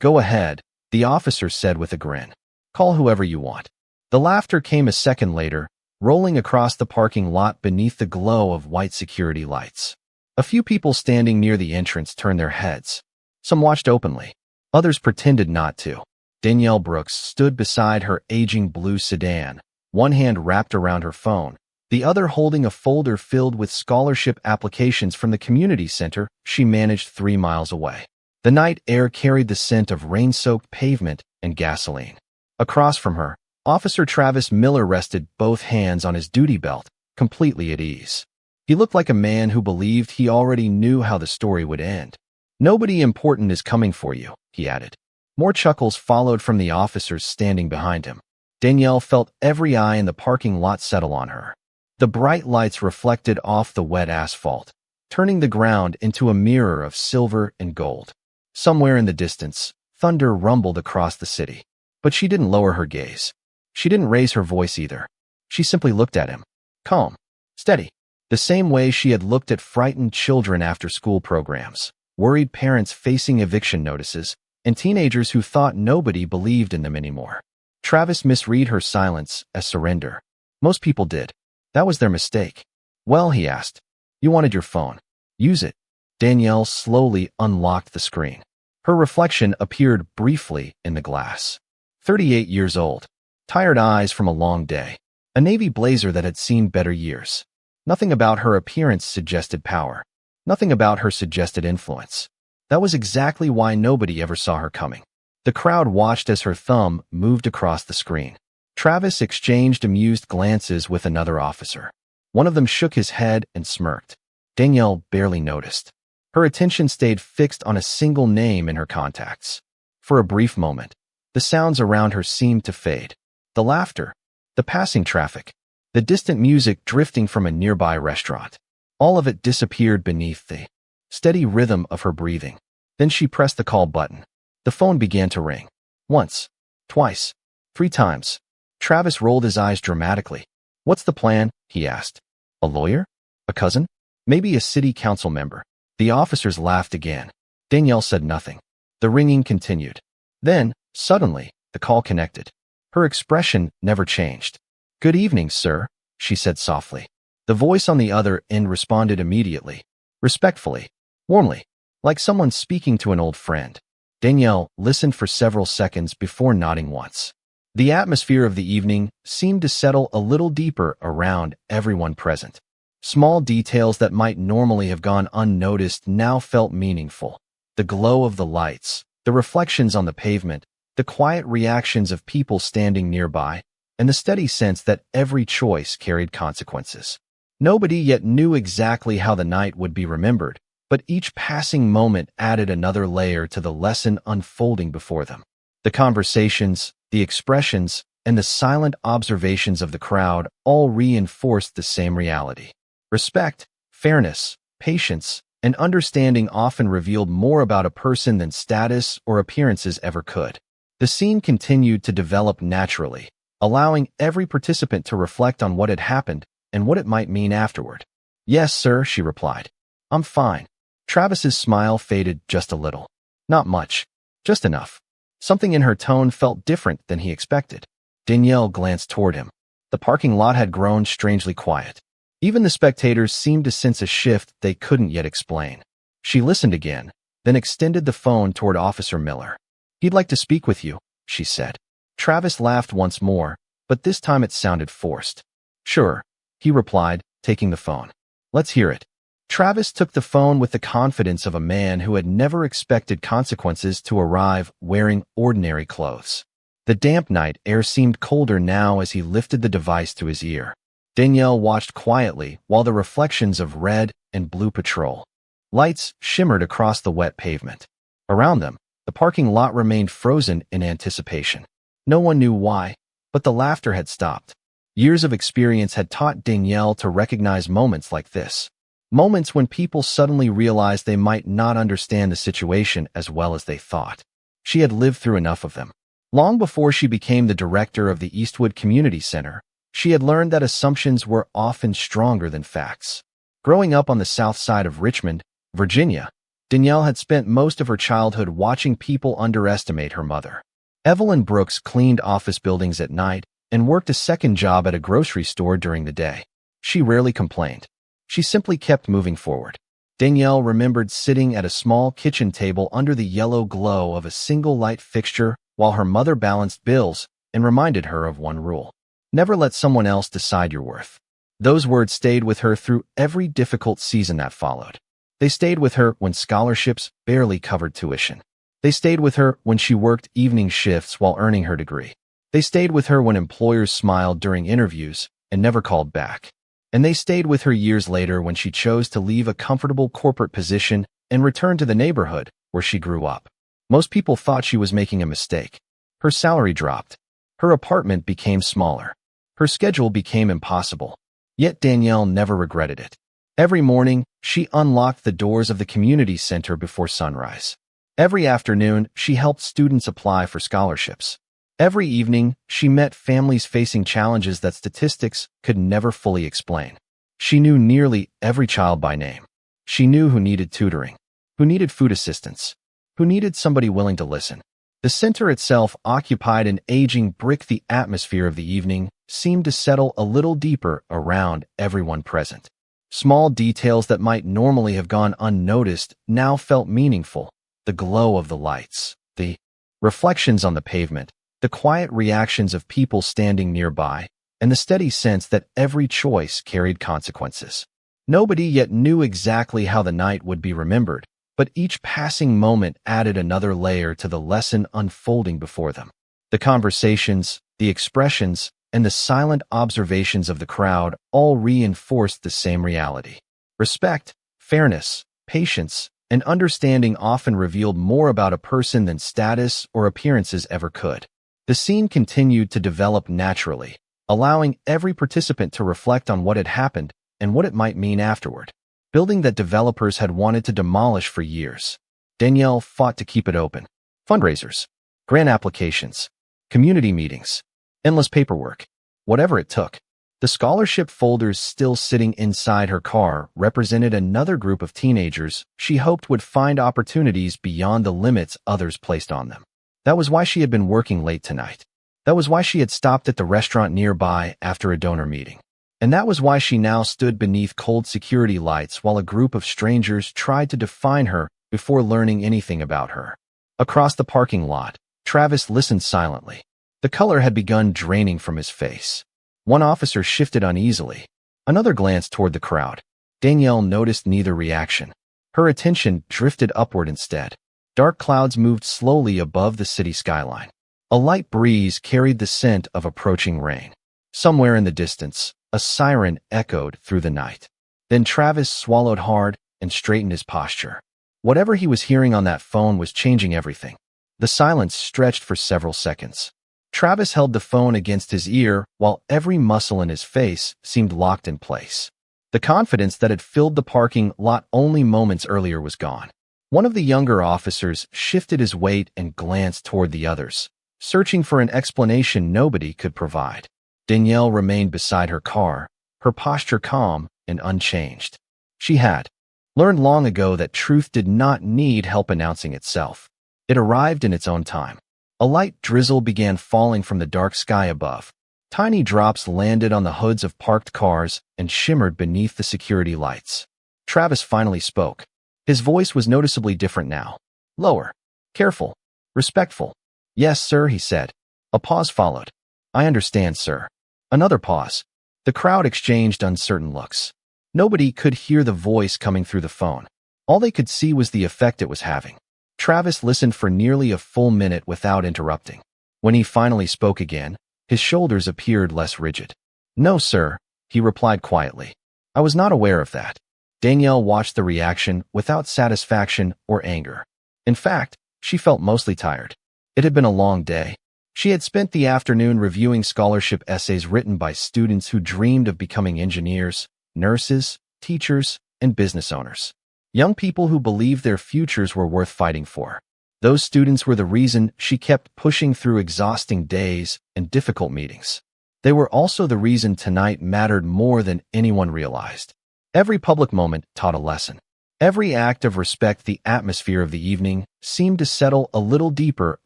"Go ahead," the officer said with a grin. "Call whoever you want." The laughter came a second later, rolling across the parking lot beneath the glow of white security lights. A few people standing near the entrance turned their heads. Some watched openly. Others pretended not to. Danielle Brooks stood beside her aging blue sedan, one hand wrapped around her phone, the other holding a folder filled with scholarship applications from the community center she managed 3 miles away. The night air carried the scent of rain-soaked pavement and gasoline. Across from her, Officer Travis Miller rested both hands on his duty belt, completely at ease. He looked like a man who believed he already knew how the story would end. "Nobody important is coming for you," he added. More chuckles followed from the officers standing behind him. Danielle felt every eye in the parking lot settle on her. The bright lights reflected off the wet asphalt, turning the ground into a mirror of silver and gold. Somewhere in the distance, thunder rumbled across the city. But she didn't lower her gaze. She didn't raise her voice either. She simply looked at him. Calm. Steady. The same way she had looked at frightened children after school programs, worried parents facing eviction notices, and teenagers who thought nobody believed in them anymore. Travis misread her silence as surrender. Most people did. That was their mistake. "Well," he asked, "you wanted your phone. Use it." Danielle slowly unlocked the screen. Her reflection appeared briefly in the glass. 38 years old. Tired eyes from a long day. A navy blazer that had seen better years. Nothing about her appearance suggested power. Nothing about her suggested influence. That was exactly why nobody ever saw her coming. The crowd watched as her thumb moved across the screen. Travis exchanged amused glances with another officer. One of them shook his head and smirked. Danielle barely noticed. Her attention stayed fixed on a single name in her contacts. For a brief moment, the sounds around her seemed to fade. The laughter, the passing traffic, the distant music drifting from a nearby restaurant. All of it disappeared beneath the steady rhythm of her breathing. Then she pressed the call button. The phone began to ring. Once, twice, 3 times. Travis rolled his eyes dramatically. "What's the plan?" he asked. "A lawyer? A cousin? Maybe a city council member?" The officers laughed again. Danielle said nothing. The ringing continued. Then, suddenly, the call connected. Her expression never changed. "Good evening, sir," she said softly. The voice on the other end responded immediately, respectfully, warmly, like someone speaking to an old friend. Danielle listened for several seconds before nodding once. The atmosphere of the evening seemed to settle a little deeper around everyone present. Small details that might normally have gone unnoticed now felt meaningful. The glow of the lights, the reflections on the pavement, the quiet reactions of people standing nearby, and the steady sense that every choice carried consequences. Nobody yet knew exactly how the night would be remembered, but each passing moment added another layer to the lesson unfolding before them. The conversations, the expressions, and the silent observations of the crowd all reinforced the same reality. Respect, fairness, patience, and understanding often revealed more about a person than status or appearances ever could. The scene continued to develop naturally, allowing every participant to reflect on what had happened and what it might mean afterward. "Yes, sir," she replied. "I'm fine." Travis's smile faded just a little. Not much, just enough. Something in her tone felt different than he expected. Danielle glanced toward him. The parking lot had grown strangely quiet. Even the spectators seemed to sense a shift they couldn't yet explain. She listened again, then extended the phone toward Officer Miller. "He'd like to speak with you," she said. Travis laughed once more, but this time it sounded forced. "Sure," he replied, taking the phone. "Let's hear it." Travis took the phone with the confidence of a man who had never expected consequences to arrive wearing ordinary clothes. The damp night air seemed colder now as he lifted the device to his ear. Danielle watched quietly while the reflections of red and blue patrol lights shimmered across the wet pavement. Around them, the parking lot remained frozen in anticipation. No one knew why, but the laughter had stopped. Years of experience had taught Danielle to recognize moments like this. Moments when people suddenly realized they might not understand the situation as well as they thought. She had lived through enough of them. Long before she became the director of the Eastwood Community Center, she had learned that assumptions were often stronger than facts. Growing up on the south side of Richmond, Virginia, Danielle had spent most of her childhood watching people underestimate her mother. Evelyn Brooks cleaned office buildings at night and worked a second job at a grocery store during the day. She rarely complained. She simply kept moving forward. Danielle remembered sitting at a small kitchen table under the yellow glow of a single light fixture while her mother balanced bills and reminded her of one rule: never let someone else decide your worth. Those words stayed with her through every difficult season that followed. They stayed with her when scholarships barely covered tuition. They stayed with her when she worked evening shifts while earning her degree. They stayed with her when employers smiled during interviews and never called back. And they stayed with her years later when she chose to leave a comfortable corporate position and return to the neighborhood where she grew up. Most people thought she was making a mistake. Her salary dropped. Her apartment became smaller. Her schedule became impossible. Yet Danielle never regretted it. Every morning, she unlocked the doors of the community center before sunrise. Every afternoon, she helped students apply for scholarships. Every evening, she met families facing challenges that statistics could never fully explain. She knew nearly every child by name. She knew who needed tutoring, who needed food assistance, who needed somebody willing to listen. The center itself occupied an aging brick. The atmosphere of the evening seemed to settle a little deeper around everyone present. Small details that might normally have gone unnoticed now felt meaningful. The glow of the lights, the reflections on the pavement, the quiet reactions of people standing nearby, and the steady sense that every choice carried consequences. Nobody yet knew exactly how the night would be remembered, but each passing moment added another layer to the lesson unfolding before them. The conversations, the expressions, and the silent observations of the crowd all reinforced the same reality. Respect, fairness, patience, and understanding often revealed more about a person than status or appearances ever could. The scene continued to develop naturally, allowing every participant to reflect on what had happened and what it might mean afterward. Building that developers had wanted to demolish for years, Danielle fought to keep it open. Fundraisers, grant applications, community meetings, endless paperwork, whatever it took. The scholarship folders still sitting inside her car represented another group of teenagers she hoped would find opportunities beyond the limits others placed on them. That was why she had been working late tonight. That was why she had stopped at the restaurant nearby after a donor meeting. And that was why she now stood beneath cold security lights while a group of strangers tried to define her before learning anything about her. Across the parking lot, Travis listened silently. The color had begun draining from his face. One officer shifted uneasily. Another glanced toward the crowd. Danielle noticed neither reaction. Her attention drifted upward instead. Dark clouds moved slowly above the city skyline. A light breeze carried the scent of approaching rain. Somewhere in the distance, a siren echoed through the night. Then Travis swallowed hard and straightened his posture. Whatever he was hearing on that phone was changing everything. The silence stretched for several seconds. Travis held the phone against his ear while every muscle in his face seemed locked in place. The confidence that had filled the parking lot only moments earlier was gone. One of the younger officers shifted his weight and glanced toward the others, searching for an explanation nobody could provide. Danielle remained beside her car, her posture calm and unchanged. She had learned long ago that truth did not need help announcing itself. It arrived in its own time. A light drizzle began falling from the dark sky above. Tiny drops landed on the hoods of parked cars and shimmered beneath the security lights. Travis finally spoke. His voice was noticeably different now. Lower, careful, respectful. Yes, sir, he said. A pause followed. I understand, sir. Another pause. The crowd exchanged uncertain looks. Nobody could hear the voice coming through the phone. All they could see was the effect it was having. Travis listened for nearly a full minute without interrupting. When he finally spoke again, his shoulders appeared less rigid. No, sir, he replied quietly. I was not aware of that. Danielle watched the reaction without satisfaction or anger. In fact, she felt mostly tired. It had been a long day. She had spent the afternoon reviewing scholarship essays written by students who dreamed of becoming engineers, nurses, teachers, and business owners. Young people who believed their futures were worth fighting for. Those students were the reason she kept pushing through exhausting days and difficult meetings. They were also the reason tonight mattered more than anyone realized. Every public moment taught a lesson. Every act of respect, the atmosphere of the evening seemed to settle a little deeper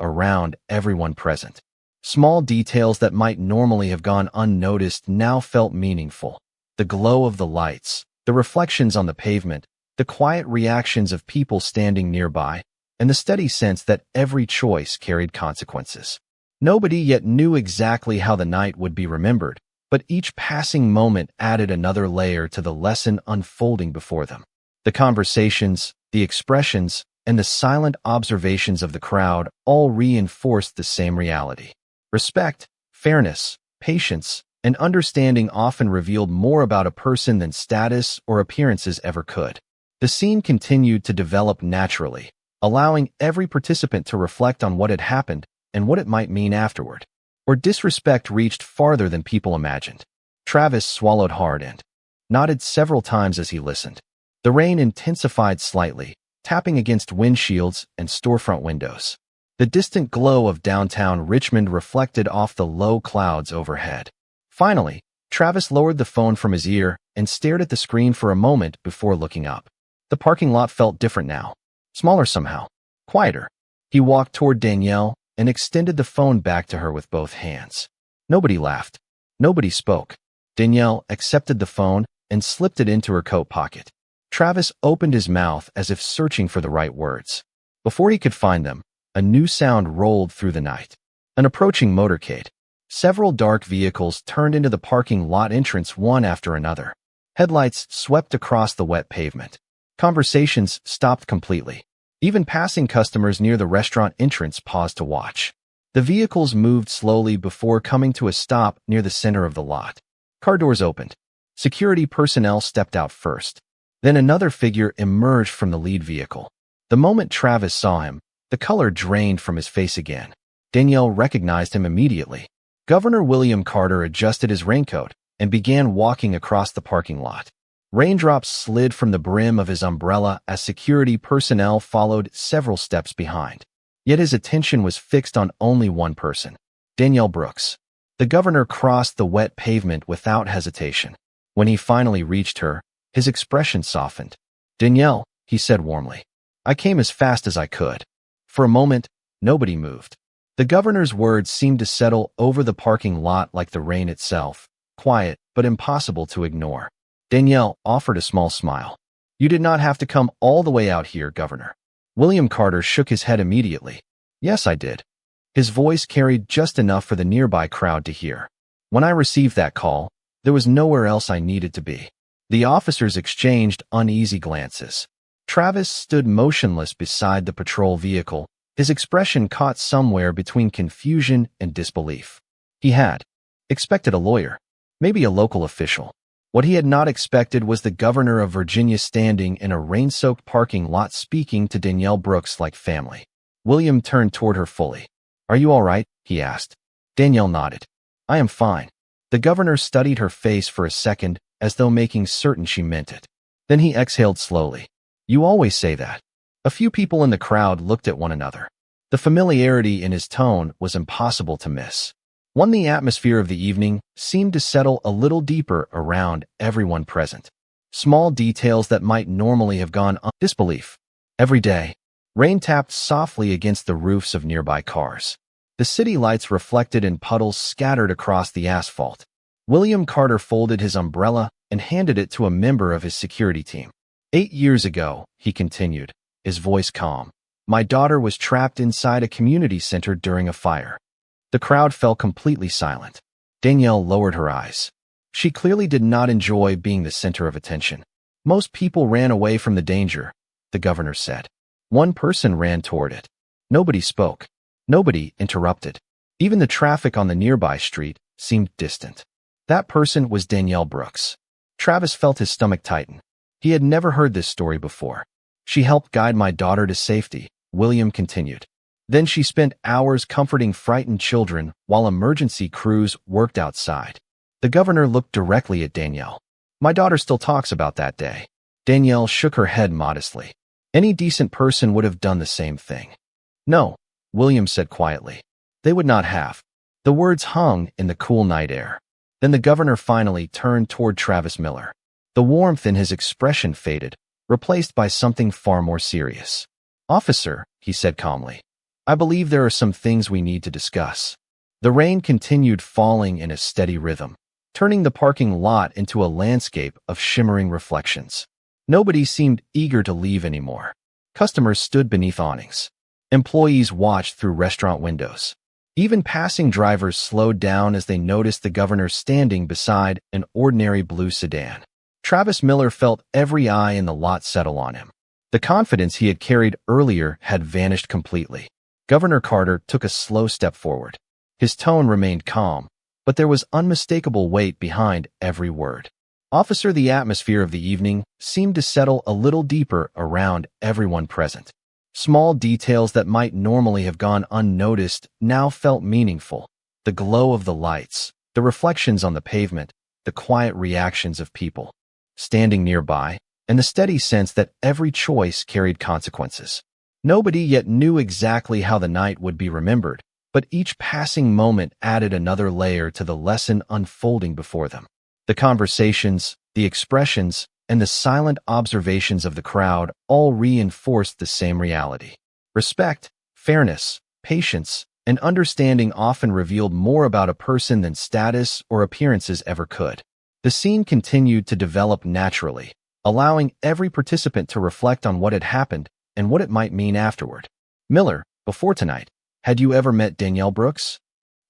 around everyone present. Small details that might normally have gone unnoticed now felt meaningful. The glow of the lights, the reflections on the pavement, the quiet reactions of people standing nearby, and the steady sense that every choice carried consequences. Nobody yet knew exactly how the night would be remembered, but each passing moment added another layer to the lesson unfolding before them. The conversations, the expressions, and the silent observations of the crowd all reinforced the same reality. Respect, fairness, patience, and understanding often revealed more about a person than status or appearances ever could. The scene continued to develop naturally, allowing every participant to reflect on what had happened and what it might mean afterward. Or disrespect reached farther than people imagined. Travis swallowed hard and nodded several times as he listened. The rain intensified slightly, tapping against windshields and storefront windows. The distant glow of downtown Richmond reflected off the low clouds overhead. Finally, Travis lowered the phone from his ear and stared at the screen for a moment before looking up. The parking lot felt different now. Smaller somehow. Quieter. He walked toward Danielle and extended the phone back to her with both hands. Nobody laughed. Nobody spoke. Danielle accepted the phone and slipped it into her coat pocket. Travis opened his mouth as if searching for the right words. Before he could find them, a new sound rolled through the night. An approaching motorcade. Several dark vehicles turned into the parking lot entrance one after another. Headlights swept across the wet pavement. Conversations stopped completely. Even passing customers near the restaurant entrance paused to watch. The vehicles moved slowly before coming to a stop near the center of the lot. Car doors opened. Security personnel stepped out first. Then another figure emerged from the lead vehicle. The moment Travis saw him, the color drained from his face again. Danielle recognized him immediately. Governor William Carter adjusted his raincoat and began walking across the parking lot. Raindrops slid from the brim of his umbrella as security personnel followed several steps behind. Yet his attention was fixed on only one person, Danielle Brooks. The governor crossed the wet pavement without hesitation. When he finally reached her, his expression softened. "Danielle," he said warmly. "I came as fast as I could." For a moment, nobody moved. The governor's words seemed to settle over the parking lot like the rain itself, quiet but impossible to ignore. Danielle offered a small smile. "You did not have to come all the way out here, Governor." William Carter shook his head immediately. "Yes, I did." His voice carried just enough for the nearby crowd to hear. "When I received that call, there was nowhere else I needed to be." The officers exchanged uneasy glances. Travis stood motionless beside the patrol vehicle, his expression caught somewhere between confusion and disbelief. He had expected a lawyer, maybe a local official. What he had not expected was the governor of Virginia standing in a rain-soaked parking lot speaking to Danielle Brooks like family. William turned toward her fully. "Are you all right?" he asked. Danielle nodded. "I am fine." The governor studied her face for a second, as though making certain she meant it. Then he exhaled slowly. "You always say that." A few people in the crowd looked at one another. The familiarity in his tone was impossible to miss. The atmosphere of the evening seemed to settle a little deeper around everyone present. Small details that might normally have gone disbelief. Every day, rain tapped softly against the roofs of nearby cars. The city lights reflected in puddles scattered across the asphalt. William Carter folded his umbrella and handed it to a member of his security team. 8 years ago, he continued, his voice calm, my daughter was trapped inside a community center during a fire. The crowd fell completely silent. Danielle lowered her eyes. She clearly did not enjoy being the center of attention. Most people ran away from the danger, the governor said. One person ran toward it. Nobody spoke. Nobody interrupted. Even the traffic on the nearby street seemed distant. That person was Danielle Brooks. Travis felt his stomach tighten. He had never heard this story before. She helped guide my daughter to safety, William continued. Then she spent hours comforting frightened children while emergency crews worked outside. The governor looked directly at Danielle. My daughter still talks about that day. Danielle shook her head modestly. Any decent person would have done the same thing. No, William said quietly. They would not have. The words hung in the cool night air. Then the governor finally turned toward Travis Miller. The warmth in his expression faded, replaced by something far more serious. "Officer," he said calmly, "I believe there are some things we need to discuss." The rain continued falling in a steady rhythm, turning the parking lot into a landscape of shimmering reflections. Nobody seemed eager to leave anymore. Customers stood beneath awnings. Employees watched through restaurant windows. Even passing drivers slowed down as they noticed the governor standing beside an ordinary blue sedan. Travis Miller felt every eye in the lot settle on him. The confidence he had carried earlier had vanished completely. Governor Carter took a slow step forward. His tone remained calm, but there was unmistakable weight behind every word. "Officer," the atmosphere of the evening seemed to settle a little deeper around everyone present. Small details that might normally have gone unnoticed now felt meaningful. The glow of the lights, the reflections on the pavement, the quiet reactions of people standing nearby, and the steady sense that every choice carried consequences. Nobody yet knew exactly how the night would be remembered, but each passing moment added another layer to the lesson unfolding before them. The conversations, the expressions, and the silent observations of the crowd all reinforced the same reality. Respect, fairness, patience, and understanding often revealed more about a person than status or appearances ever could. The scene continued to develop naturally, allowing every participant to reflect on what had happened and what it might mean afterward. "Miller, before tonight, had you ever met Danielle Brooks?"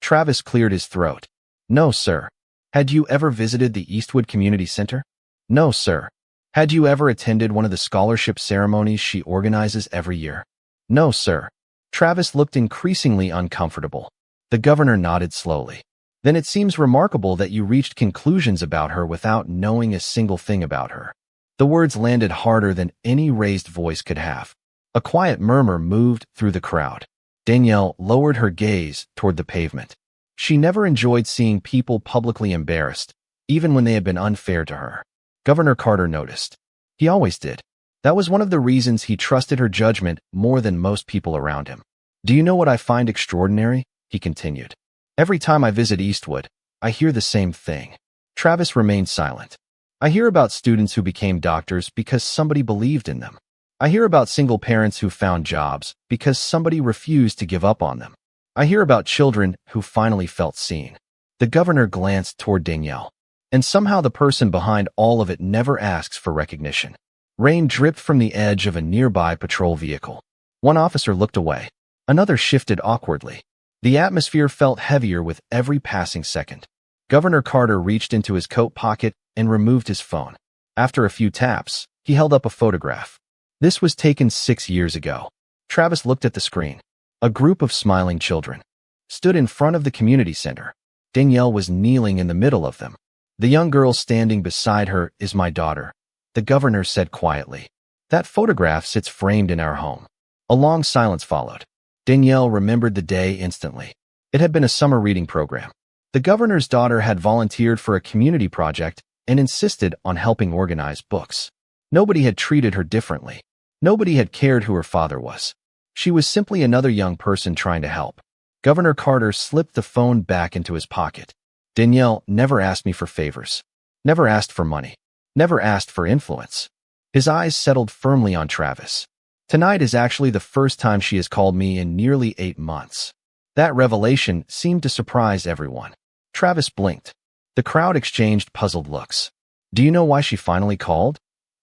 Travis cleared his throat. "No, sir." "Had you ever visited the Eastwood Community Center?" "No, sir." "Had you ever attended one of the scholarship ceremonies she organizes every year?" "No, sir." Travis looked increasingly uncomfortable. The governor nodded slowly. "Then it seems remarkable that you reached conclusions about her without knowing a single thing about her." The words landed harder than any raised voice could have. A quiet murmur moved through the crowd. Danielle lowered her gaze toward the pavement. She never enjoyed seeing people publicly embarrassed, even when they had been unfair to her. Governor Carter noticed. He always did. That was one of the reasons he trusted her judgment more than most people around him. "Do you know what I find extraordinary?" he continued. "Every time I visit Eastwood, I hear the same thing." Travis remained silent. "I hear about students who became doctors because somebody believed in them. I hear about single parents who found jobs because somebody refused to give up on them. I hear about children who finally felt seen." The governor glanced toward Danielle. "And somehow the person behind all of it never asks for recognition." Rain dripped from the edge of a nearby patrol vehicle. One officer looked away. Another shifted awkwardly. The atmosphere felt heavier with every passing second. Governor Carter reached into his coat pocket and removed his phone. After a few taps, he held up a photograph. This was taken 6 years ago. Travis looked at the screen. A group of smiling children stood in front of the community center. Danielle was kneeling in the middle of them. "The young girl standing beside her is my daughter," the governor said quietly. "That photograph sits framed in our home." A long silence followed. Danielle remembered the day instantly. It had been a summer reading program. The governor's daughter had volunteered for a community project and insisted on helping organize books. Nobody had treated her differently. Nobody had cared who her father was. She was simply another young person trying to help. Governor Carter slipped the phone back into his pocket. "Danielle never asked me for favors. Never asked for money. Never asked for influence." His eyes settled firmly on Travis. "Tonight is actually the first time she has called me in nearly 8 months." That revelation seemed to surprise everyone. Travis blinked. The crowd exchanged puzzled looks. "Do you know why she finally called?"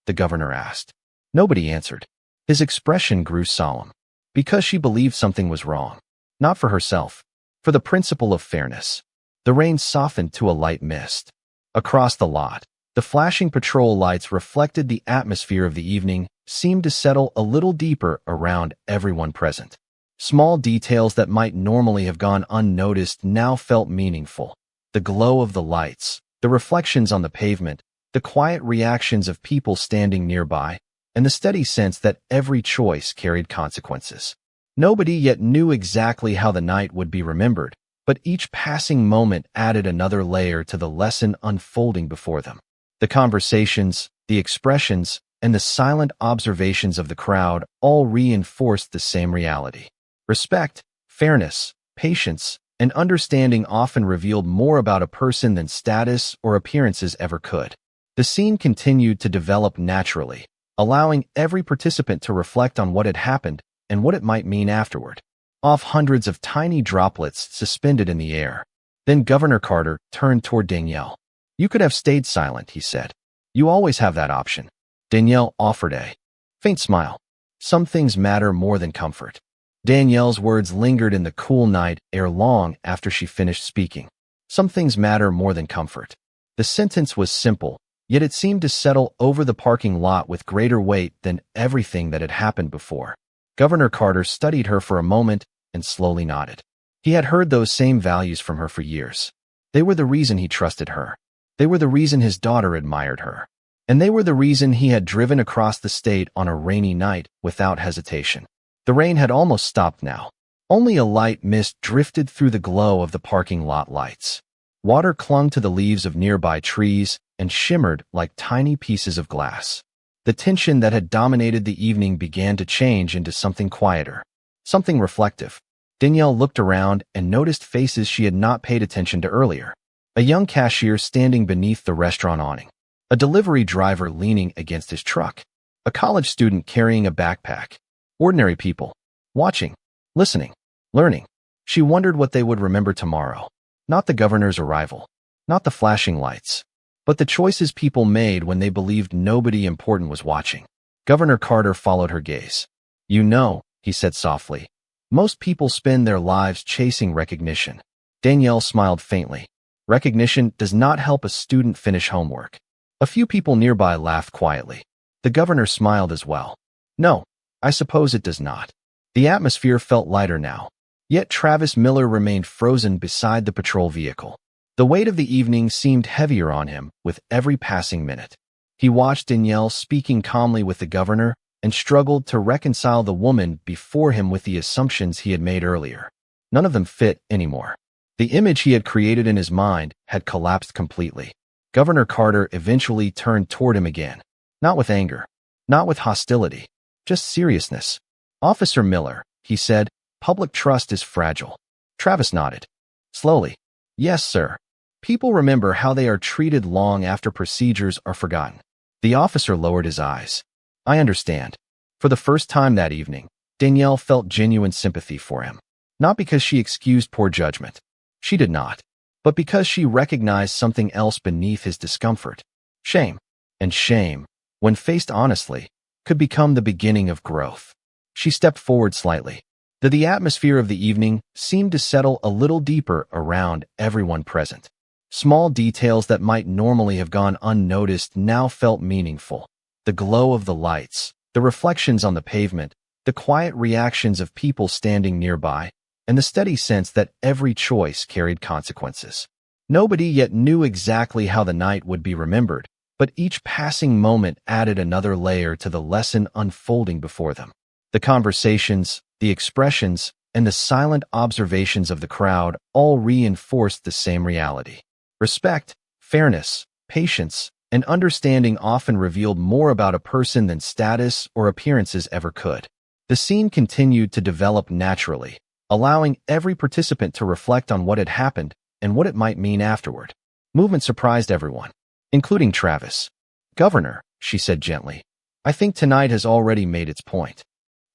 the governor asked. Nobody answered. His expression grew solemn. "Because she believed something was wrong. Not for herself. For the principle of fairness." The rain softened to a light mist. Across the lot, the flashing patrol lights reflected the atmosphere of the evening, seemed to settle a little deeper around everyone present. Small details that might normally have gone unnoticed now felt meaningful. The glow of the lights, the reflections on the pavement, the quiet reactions of people standing nearby, and the steady sense that every choice carried consequences. Nobody yet knew exactly how the night would be remembered, but each passing moment added another layer to the lesson unfolding before them. The conversations, the expressions, and the silent observations of the crowd all reinforced the same reality. Respect, fairness, patience, and understanding often revealed more about a person than status or appearances ever could. The scene continued to develop naturally, allowing every participant to reflect on what had happened and what it might mean afterward. Off hundreds of tiny droplets suspended in the air. Then Governor Carter turned toward Danielle. "You could have stayed silent," he said. "You always have that option." Danielle offered a faint smile. "Some things matter more than comfort." Danielle's words lingered in the cool night air long after she finished speaking. Some things matter more than comfort. The sentence was simple, yet it seemed to settle over the parking lot with greater weight than everything that had happened before. Governor Carter studied her for a moment and slowly nodded. He had heard those same values from her for years. They were the reason he trusted her. They were the reason his daughter admired her. And they were the reason he had driven across the state on a rainy night without hesitation. The rain had almost stopped now. Only a light mist drifted through the glow of the parking lot lights. Water clung to the leaves of nearby trees and shimmered like tiny pieces of glass. The tension that had dominated the evening began to change into something quieter, something reflective. Danielle looked around and noticed faces she had not paid attention to earlier. A young cashier standing beneath the restaurant awning. A delivery driver leaning against his truck. A college student carrying a backpack. Ordinary people. Watching. Listening. Learning. She wondered what they would remember tomorrow. Not the governor's arrival. Not the flashing lights. But the choices people made when they believed nobody important was watching. Governor Carter followed her gaze. "You know," he said softly, "most people spend their lives chasing recognition." Danielle smiled faintly. "Recognition does not help a student finish homework." A few people nearby laughed quietly. The governor smiled as well. "No, I suppose it does not." The atmosphere felt lighter now. Yet Travis Miller remained frozen beside the patrol vehicle. The weight of the evening seemed heavier on him with every passing minute. He watched Danielle speaking calmly with the governor and struggled to reconcile the woman before him with the assumptions he had made earlier. None of them fit anymore. The image he had created in his mind had collapsed completely. Governor Carter eventually turned toward him again. Not with anger. Not with hostility. Just seriousness. "Officer Miller," he said, "public trust is fragile." Travis nodded. Slowly. "Yes, sir. People remember how they are treated long after procedures are forgotten." The officer lowered his eyes. "I understand." For the first time that evening, Danielle felt genuine sympathy for him. Not because she excused poor judgment. She did not. But because she recognized something else beneath his discomfort. Shame. And shame, when faced honestly, could become the beginning of growth. She stepped forward slightly. The atmosphere of the evening seemed to settle a little deeper around everyone present. Small details that might normally have gone unnoticed now felt meaningful. The glow of the lights, the reflections on the pavement, the quiet reactions of people standing nearby, and the steady sense that every choice carried consequences. Nobody yet knew exactly how the night would be remembered, but each passing moment added another layer to the lesson unfolding before them. The conversations, the expressions, and the silent observations of the crowd all reinforced the same reality. Respect, fairness, patience, and understanding often revealed more about a person than status or appearances ever could. The scene continued to develop naturally, allowing every participant to reflect on what had happened and what it might mean afterward. Movement surprised everyone, including Travis. "Governor," she said gently, "I think tonight has already made its point."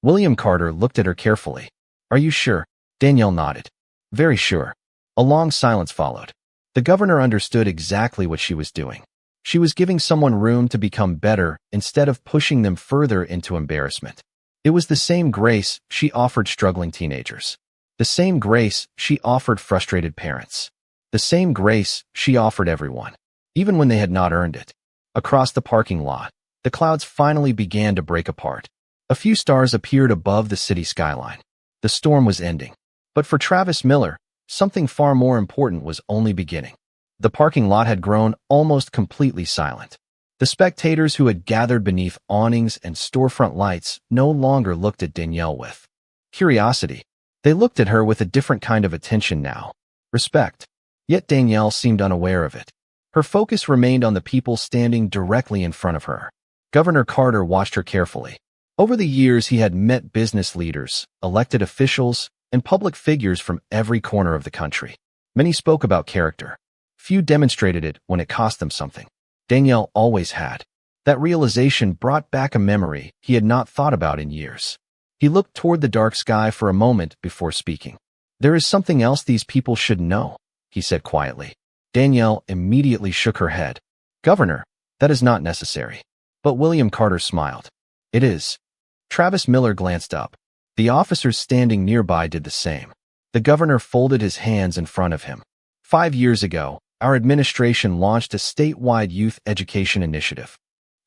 William Carter looked at her carefully. "Are you sure?" Danielle nodded. "Very sure." A long silence followed. The governor understood exactly what she was doing. She was giving someone room to become better instead of pushing them further into embarrassment. It was the same grace she offered struggling teenagers. The same grace she offered frustrated parents. The same grace she offered everyone, even when they had not earned it. Across the parking lot, the clouds finally began to break apart. A few stars appeared above the city skyline. The storm was ending. But for Travis Miller, something far more important was only beginning. The parking lot had grown almost completely silent. The spectators who had gathered beneath awnings and storefront lights no longer looked at Danielle with curiosity. They looked at her with a different kind of attention now. Respect. Yet Danielle seemed unaware of it. Her focus remained on the people standing directly in front of her. Governor Carter watched her carefully. Over the years, he had met business leaders, elected officials, and public figures from every corner of the country. Many spoke about character. Few demonstrated it when it cost them something. Danielle always had. That realization brought back a memory he had not thought about in years. He looked toward the dark sky for a moment before speaking. "There is something else these people should know," he said quietly. Danielle immediately shook her head. "Governor, that is not necessary." But William Carter smiled. "It is." Travis Miller glanced up. The officers standing nearby did the same. The governor folded his hands in front of him. 5 years ago, our administration launched a statewide youth education initiative.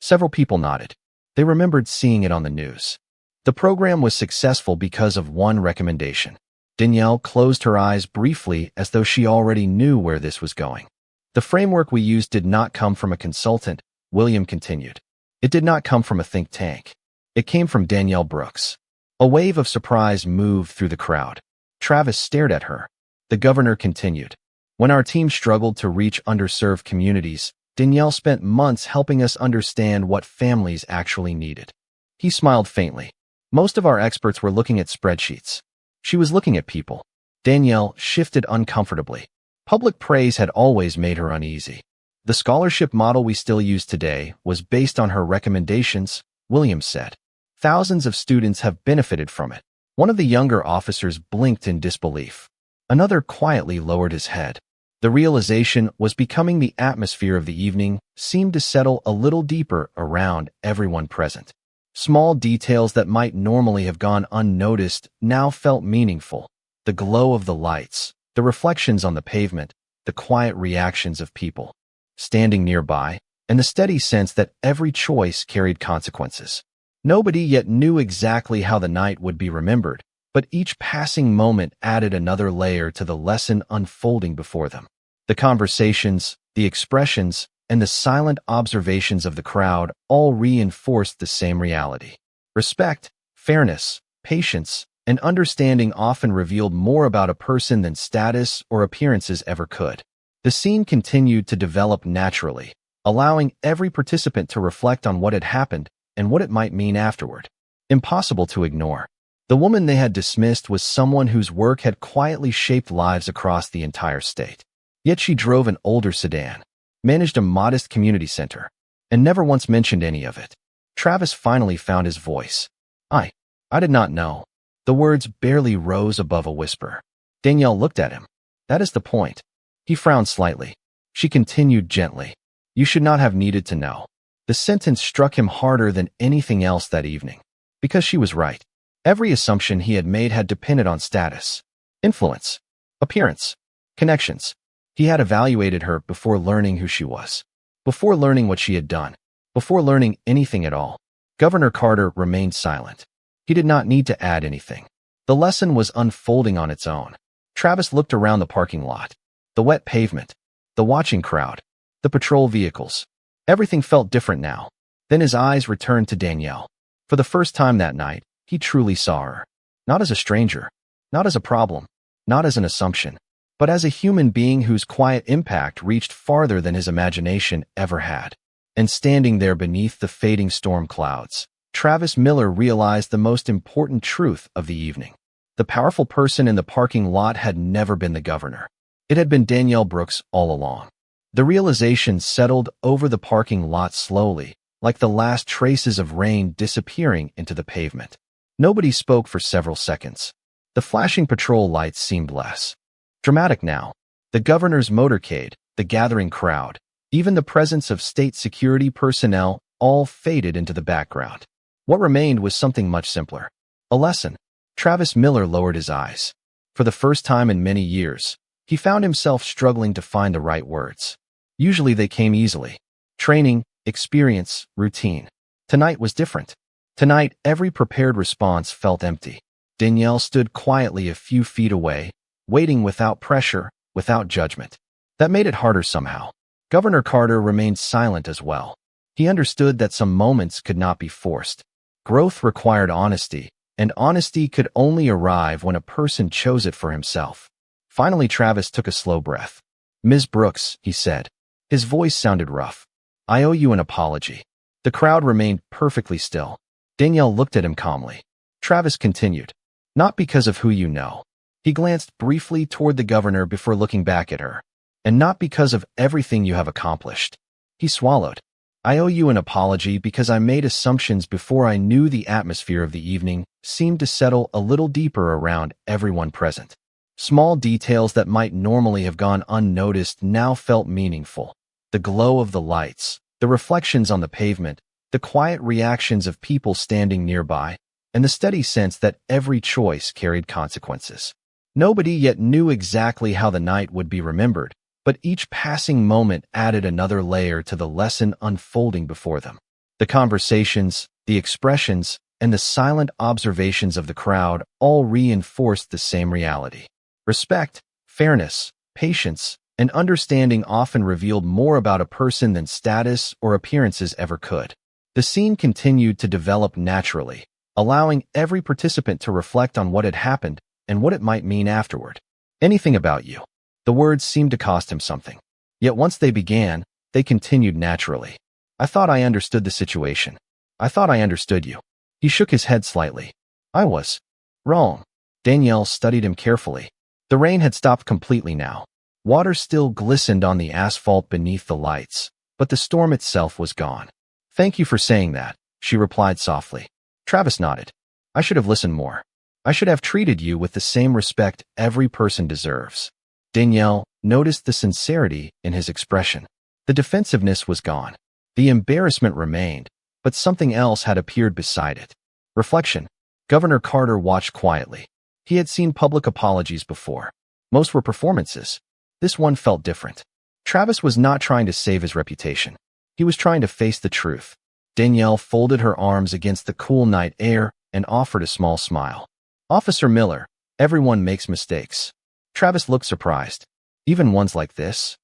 Several people nodded. They remembered seeing it on the news. The program was successful because of one recommendation. Danielle closed her eyes briefly as though she already knew where this was going. "The framework we used did not come from a consultant," William continued. "It did not come from a think tank. It came from Danielle Brooks." A wave of surprise moved through the crowd. Travis stared at her. The governor continued. "When our team struggled to reach underserved communities, Danielle spent months helping us understand what families actually needed." He smiled faintly. "Most of our experts were looking at spreadsheets. She was looking at people." Danielle shifted uncomfortably. Public praise had always made her uneasy. "The scholarship model we still use today was based on her recommendations," Williams said. "Thousands of students have benefited from it." One of the younger officers blinked in disbelief. Another quietly lowered his head. The realization was becoming the atmosphere of the evening seemed to settle a little deeper around everyone present. Small details that might normally have gone unnoticed now felt meaningful. The glow of the lights, the reflections on the pavement, the quiet reactions of people standing nearby, and the steady sense that every choice carried consequences. Nobody yet knew exactly how the night would be remembered, but each passing moment added another layer to the lesson unfolding before them. The conversations, the expressions, and the silent observations of the crowd all reinforced the same reality. Respect, fairness, patience, and understanding often revealed more about a person than status or appearances ever could. The scene continued to develop naturally, allowing every participant to reflect on what had happened and what it might mean afterward. Impossible to ignore. The woman they had dismissed was someone whose work had quietly shaped lives across the entire state. Yet she drove an older sedan, managed a modest community center, and never once mentioned any of it. Travis finally found his voice. I did not know." The words barely rose above a whisper. Danielle looked at him. "That is the point." He frowned slightly. She continued gently. "You should not have needed to know." The sentence struck him harder than anything else that evening. Because she was right. Every assumption he had made had depended on status, influence, appearance, connections. He had evaluated her before learning who she was, before learning what she had done, before learning anything at all. Governor Carter remained silent. He did not need to add anything. The lesson was unfolding on its own. Travis looked around the parking lot. The wet pavement, the watching crowd, the patrol vehicles. Everything felt different now. Then his eyes returned to Danielle. For the first time that night, he truly saw her. Not as a stranger, not as a problem, not as an assumption, but as a human being whose quiet impact reached farther than his imagination ever had. And standing there beneath the fading storm clouds, Travis Miller realized the most important truth of the evening. The powerful person in the parking lot had never been the governor. It had been Danielle Brooks all along. The realization settled over the parking lot slowly, like the last traces of rain disappearing into the pavement. Nobody spoke for several seconds. The flashing patrol lights seemed less dramatic now. The governor's motorcade, the gathering crowd, even the presence of state security personnel all faded into the background. What remained was something much simpler. A lesson. Travis Miller lowered his eyes. For the first time in many years, he found himself struggling to find the right words. Usually they came easily. Training, experience, routine. Tonight was different. Tonight, every prepared response felt empty. Danielle stood quietly a few feet away, waiting without pressure, without judgment. That made it harder somehow. Governor Carter remained silent as well. He understood that some moments could not be forced. Growth required honesty, and honesty could only arrive when a person chose it for himself. Finally, Travis took a slow breath. "Ms. Brooks," he said. His voice sounded rough. "I owe you an apology." The crowd remained perfectly still. Danielle looked at him calmly. Travis continued. "Not because of who you know." He glanced briefly toward the governor before looking back at her. "And not because of everything you have accomplished." He swallowed. I owe you an apology because I made assumptions before I knew the atmosphere of the evening seemed to settle a little deeper around everyone present. Small details that might normally have gone unnoticed now felt meaningful. The glow of the lights, the reflections on the pavement, the quiet reactions of people standing nearby, and the steady sense that every choice carried consequences. Nobody yet knew exactly how the night would be remembered, but each passing moment added another layer to the lesson unfolding before them. The conversations, the expressions, and the silent observations of the crowd all reinforced the same reality. Respect, fairness, patience, and understanding often revealed more about a person than status or appearances ever could. The scene continued to develop naturally, allowing every participant to reflect on what had happened and what it might mean afterward. Anything about you. The words seemed to cost him something. Yet once they began, they continued naturally. I thought I understood the situation. I thought I understood you. He shook his head slightly. I was wrong. Danielle studied him carefully. The rain had stopped completely now. Water still glistened on the asphalt beneath the lights, but the storm itself was gone. Thank you for saying that, she replied softly. Travis nodded. I should have listened more. I should have treated you with the same respect every person deserves. Danielle noticed the sincerity in his expression. The defensiveness was gone. The embarrassment remained, but something else had appeared beside it. Reflection. Governor Carter watched quietly. He had seen public apologies before. Most were performances. This one felt different. Travis was not trying to save his reputation. He was trying to face the truth. Danielle folded her arms against the cool night air and offered a small smile. Officer Miller, everyone makes mistakes. Travis looked surprised. Even ones like this?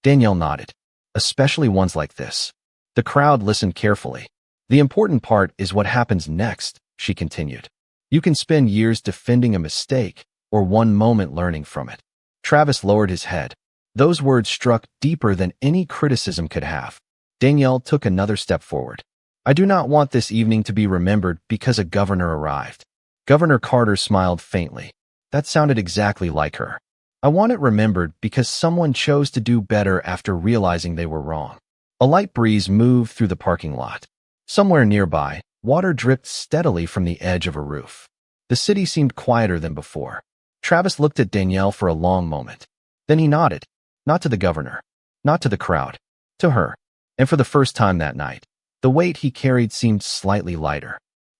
Danielle nodded. Especially ones like this. The crowd listened carefully. The important part is what happens next, she continued. You can spend years defending a mistake, or one moment learning from it. Travis lowered his head. Those words struck deeper than any criticism could have. Danielle took another step forward. I do not want this evening to be remembered because a governor arrived. Governor Carter smiled faintly. That sounded exactly like her. I want it remembered because someone chose to do better after realizing they were wrong. A light breeze moved through the parking lot. Somewhere nearby, water dripped steadily from the edge of a roof. The city seemed quieter than before. Travis looked at Danielle for a long moment. Then he nodded. Not to the governor. Not to the crowd. To her. And for the first time that night, the weight he carried seemed slightly lighter.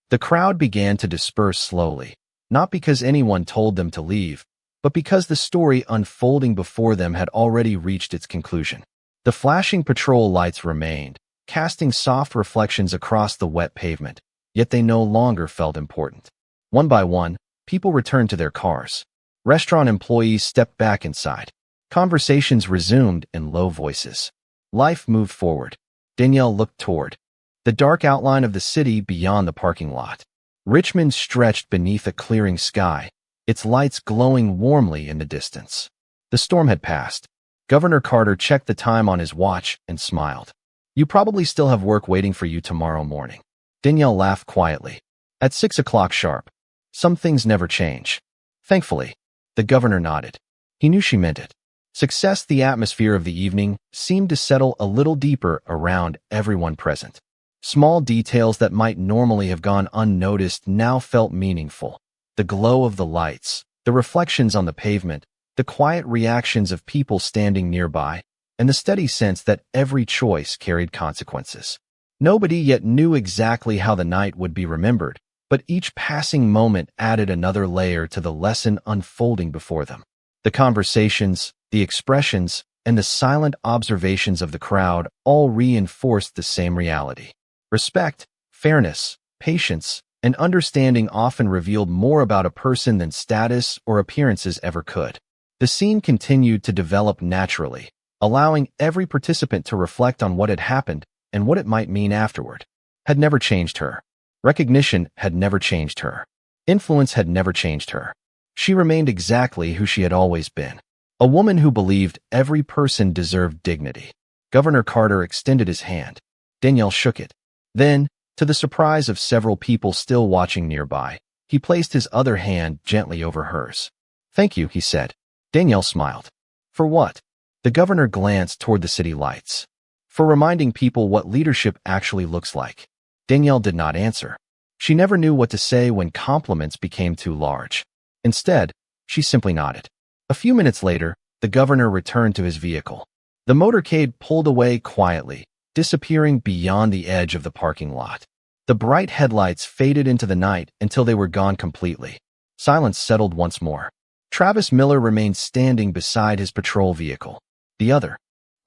The crowd began to disperse slowly, not because anyone told them to leave, but because the story unfolding before them had already reached its conclusion. The flashing patrol lights remained, casting soft reflections across the wet pavement, yet they no longer felt important. One by one, people returned to their cars. Restaurant employees stepped back inside. Conversations resumed in low voices. Life moved forward. Danielle looked toward the dark outline of the city beyond the parking lot. Richmond stretched beneath a clearing sky, its lights glowing warmly in the distance. The storm had passed. Governor Carter checked the time on his watch and smiled. You probably still have work waiting for you tomorrow morning. Danielle laughed quietly. At 6 o'clock sharp. Some things never change. Thankfully. The governor nodded. He knew she meant it. Success. The atmosphere of the evening seemed to settle a little deeper around everyone present. Small details that might normally have gone unnoticed now felt meaningful. The glow of the lights, the reflections on the pavement, the quiet reactions of people standing nearby, and the steady sense that every choice carried consequences. Nobody yet knew exactly how the night would be remembered, but each passing moment added another layer to the lesson unfolding before them. The conversations, the expressions, and the silent observations of the crowd all reinforced the same reality. Respect, fairness, patience, and understanding often revealed more about a person than status or appearances ever could. The scene continued to develop naturally, allowing every participant to reflect on what had happened and what it might mean afterward. Had never changed her. Recognition had never changed her. Influence had never changed her. She remained exactly who she had always been. A woman who believed every person deserved dignity. Governor Carter extended his hand. Danielle shook it. Then, to the surprise of several people still watching nearby, he placed his other hand gently over hers. Thank you, he said. Danielle smiled. For what? The governor glanced toward the city lights. for reminding people what leadership actually looks like. Danielle did not answer. She never knew what to say when compliments became too large. Instead, she simply nodded. A few minutes later, the governor returned to his vehicle. The motorcade pulled away quietly, disappearing beyond the edge of the parking lot. The bright headlights faded into the night until they were gone completely. Silence settled once more. Travis Miller remained standing beside his patrol vehicle. The other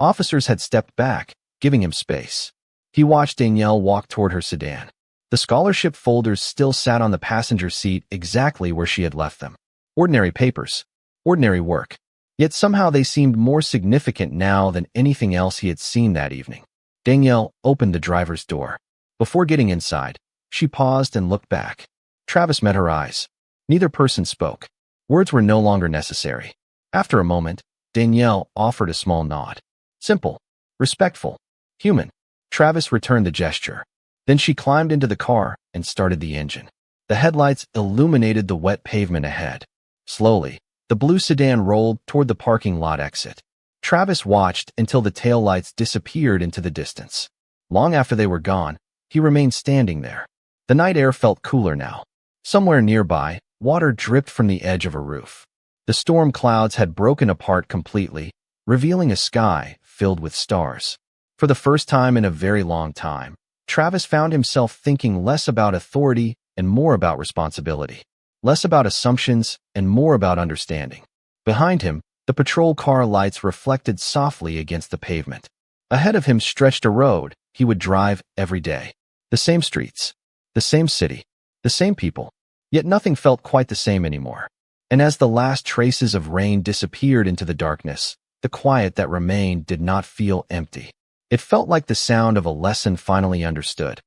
officers had stepped back, giving him space. He watched Danielle walk toward her sedan. The scholarship folders still sat on the passenger seat exactly where she had left them. Ordinary papers. Ordinary work. Yet somehow they seemed more significant now than anything else he had seen that evening. Danielle opened the driver's door. Before getting inside, she paused and looked back. Travis met her eyes. Neither person spoke. Words were no longer necessary. After a moment, Danielle offered a small nod. Simple, respectful, human. Travis returned the gesture. Then she climbed into the car and started the engine. The headlights illuminated the wet pavement ahead. Slowly, the blue sedan rolled toward the parking lot exit. Travis watched until the taillights disappeared into the distance. Long after they were gone, he remained standing there. The night air felt cooler now. Somewhere nearby, water dripped from the edge of a roof. The storm clouds had broken apart completely, revealing a sky filled with stars. For the first time in a very long time, Travis found himself thinking less about authority and more about responsibility. Less about assumptions and more about understanding. Behind him, the patrol car lights reflected softly against the pavement. Ahead of him stretched a road he would drive every day. The same streets, the same city, the same people. Yet nothing felt quite the same anymore. And as the last traces of rain disappeared into the darkness, the quiet that remained did not feel empty. It felt like the sound of a lesson finally understood.